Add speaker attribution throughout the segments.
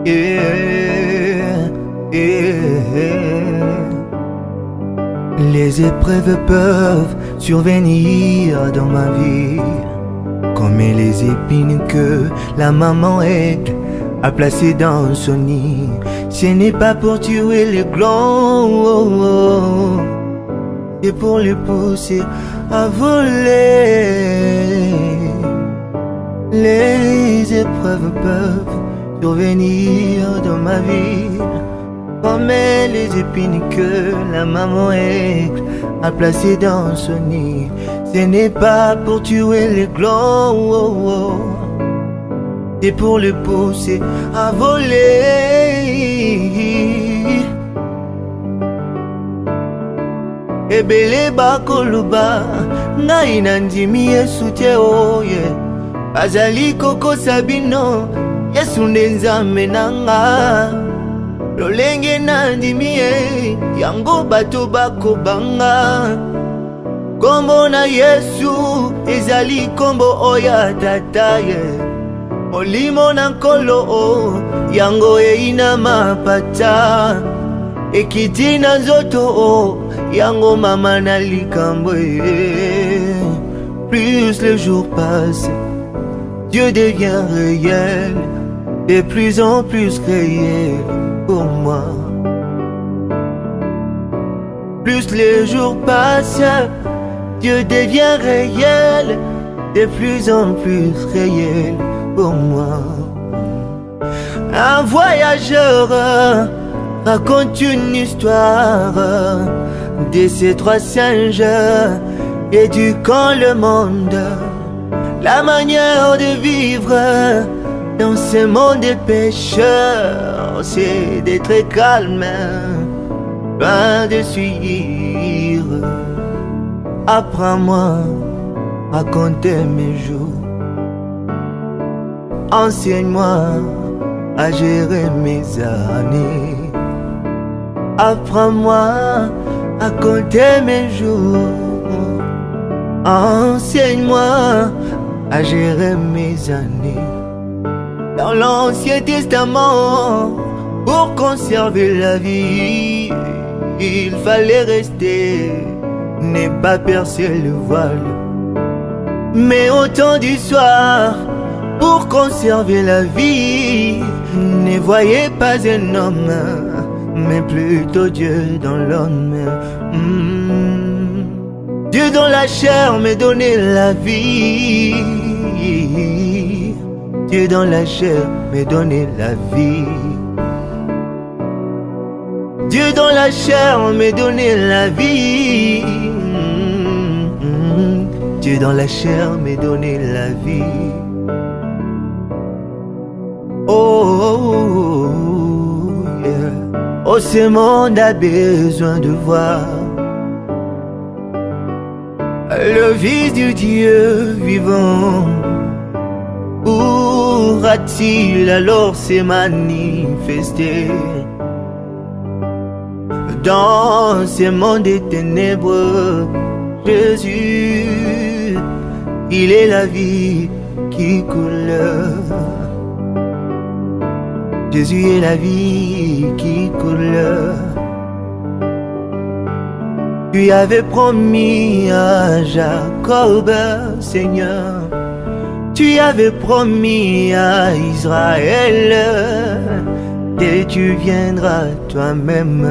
Speaker 1: Yeah, yeah. Les épreuves peuvent survenir dans ma vie, comme les épines que la maman aigle a placées dans son nid. Ce n'est pas pour tuer les glands, c'est pour les pousser à voler. Les épreuves peuvent survenir dans ma vie, comme les épines que la maman aigle a placées dans son nid. Ce n'est pas pour tuer les glands, c'est pour les pousser à voler. Ebele bakoluba ngai nandimi Yesu te oye, azali koko sabino Yesu nde nzambe nanga. Lolenge nandimi ye yango bato bakobanga. Kombo na Yesu ezali kombo oya tata ye, molimo na nkolo o yango eina mapata, ekiti na nzoto o yango mama na likambo ye. Plus les jours passent, Dieu devient réel, de plus en plus réel pour moi. Plus les jours passent, Dieu devient réel, de plus en plus réel pour moi. Un voyageur raconte une histoire de ces trois singes éduquant le monde. La manière de vivre dans ce monde des pécheurs, c'est d'être calme, loin de suivre. Apprends-moi à compter mes jours, enseigne-moi à gérer mes années. Apprends-moi à compter mes jours, enseigne-moi à gérer mes années. Dans l'Ancien Testament, pour conserver la vie, il fallait rester, ne pas percer le voile. Mais au temps du soir, pour conserver la vie, ne voyez pas un homme, mais plutôt Dieu dans l'homme. Dieu dans la chair m'est donné la vie. Dieu dans la chair m'est donné la vie. Dieu dans la chair m'est donné la vie. Dieu dans la chair m'est donné la vie. Oh, yeah. Oh, ce monde a besoin de voir le Fils du Dieu vivant. Pourra-t-il alors se manifester dans ce monde des ténébreux? Jésus, il est la vie qui coule. Jésus est la vie qui coule. Tu avais promis à Jacob, Seigneur, tu avais promis à Israël que tu viendras toi-même.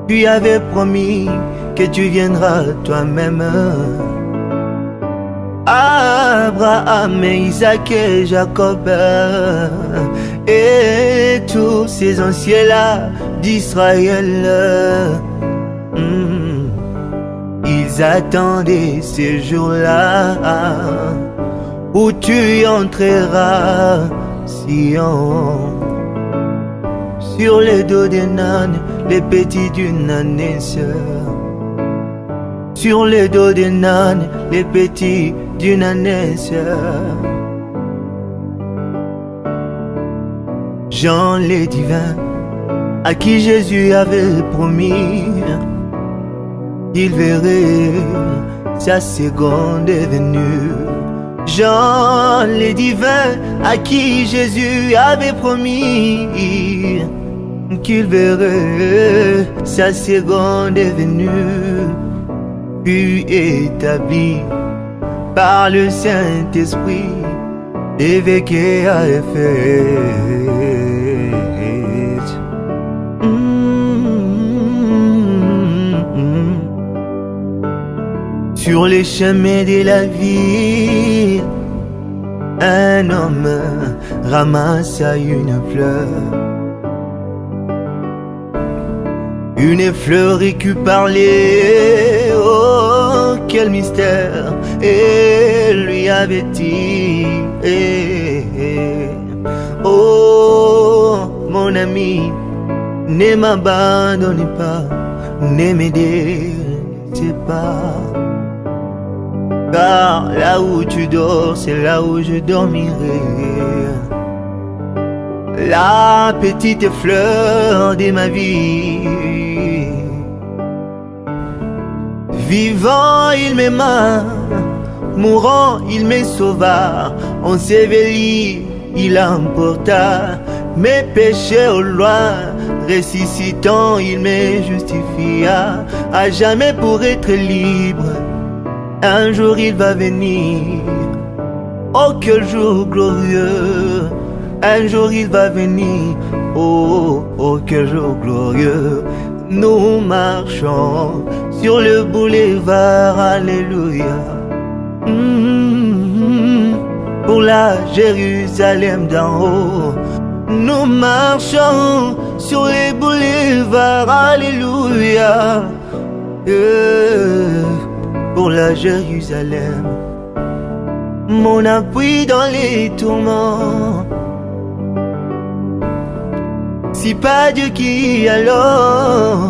Speaker 1: Tu avais promis que tu viendras toi-même. Abraham, Isaac et Jacob et tous ces anciens-là d'Israël, ils attendaient ce jour-là où tu entreras, Sion. Sur les dos d'un âne, les petits d'une ânesse. Sur les dos d'un âne, les petits d'une ânesse. Jean les divins, à qui Jésus avait promis, il verrait sa seconde venue. Jean les divins à qui Jésus avait promis qu'il verrait sa seconde venue, puis établi par le Saint-Esprit, évoqué à Éphèse. Sur les chemins de la vie, un homme ramassa une fleur. Une fleur qui parlait, oh quel mystère, et lui avait dit, oh mon ami, ne m'abandonnez pas, ne me délaissez pas. Car là où tu dors, c'est là où je dormirai. La petite fleur de ma vie. Vivant, il m'aima, mourant, il me sauva. Enseveli, il emporta mes péchés au loin. Ressuscitant, il me justifia à jamais pour être libre. Un jour il va venir, oh quel jour glorieux. Un jour il va venir, oh, oh quel jour glorieux. Nous marchons sur le boulevard, alléluia, pour la Jérusalem d'en haut. Nous marchons sur les boulevards, alléluia, pour la Jérusalem, mon appui dans les tourments. Si pas Dieu qui alors,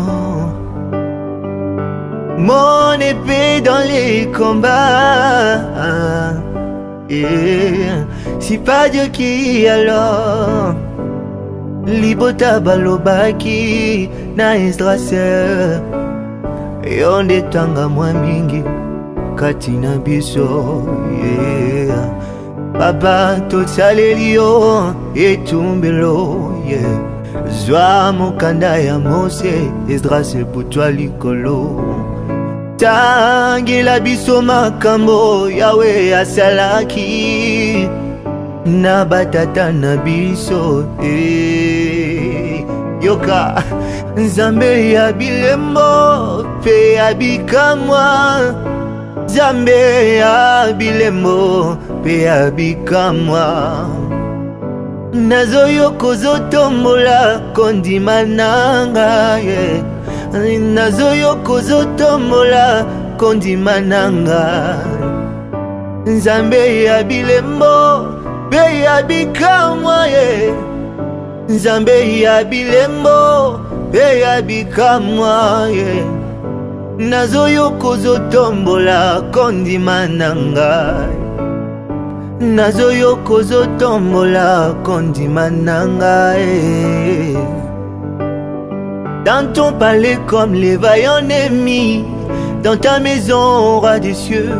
Speaker 1: mon épée dans les combats. Si pas Dieu qui alors, libota balobaki na Esdrasel. Yonde tanga mwa mingi kati na biso, yeah. Baba tosaleli yo etumbelo, yeah. Zwa mokanda ya Mose, Esdrasel putwa likolo. Tangela biso makambo Yawe asalaki na batata na biso, yoka Nzambe ya bilembo pe ya bikamwa. Nzambe ya bilembo pe ya bikamwa. Nazoyo kozotombola kondima nanga, yeah. Nazoyo kozotombola kondima nanga. Nzambe ya bilembo pe ya bikamwa, yeah. Nzambe ya bilembo pe ya bikamwa, yeah. Nazoyo kozotombola kondima nanga. Nazoyo kozotombola kondima nanga, yeah. Dans ton palais comme les vaillants ennemis, dans ta maison, roi des cieux,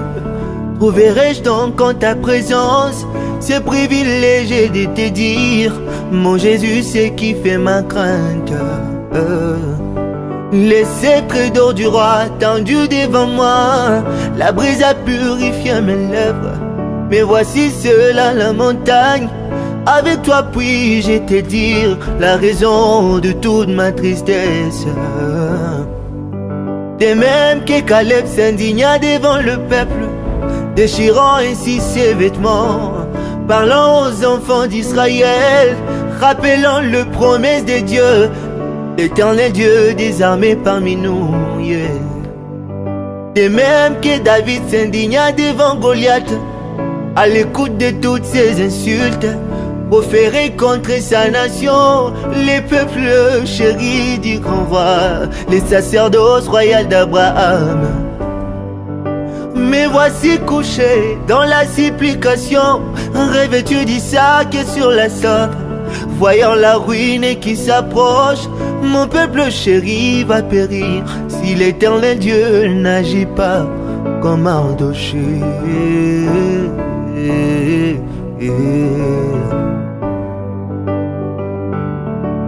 Speaker 1: trouverai-je donc en ta présence ce privilégié de te dire, mon Jésus, c'est qui fait ma crainte. Les secrets d'or du roi tendus devant moi, la brise a purifié mes lèvres. Mais voici cela la montagne, avec toi puis-je te dire la raison de toute ma tristesse. De même que Caleb s'indigna devant le peuple, déchirant ainsi ses vêtements, parlant aux enfants d'Israël, rappelant le promesse de Dieu, l'Éternel Dieu des armées parmi nous, yeah. De même que David s'indigna devant Goliath, à l'écoute de toutes ces insultes proférées contre sa nation, les peuples chéris du grand roi, les sacerdoces royales d'Abraham. Mais voici couché dans la supplication, revêtu d'Isaac sur la cendre, voyant la ruine qui s'approche, mon peuple chéri va périr si l'Éternel Dieu n'agit pas comme Mardoché.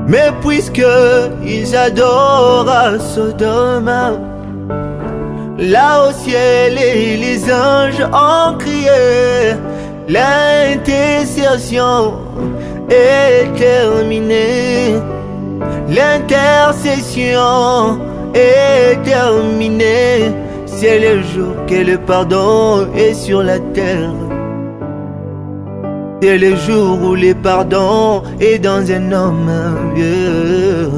Speaker 1: Mais puisque ils adorent à Sodome, là au ciel et les anges ont crié, l'intercession est terminée. L'intercession est terminée. C'est le jour que le pardon est sur la terre. C'est le jour où le pardon est dans un homme. Yeah.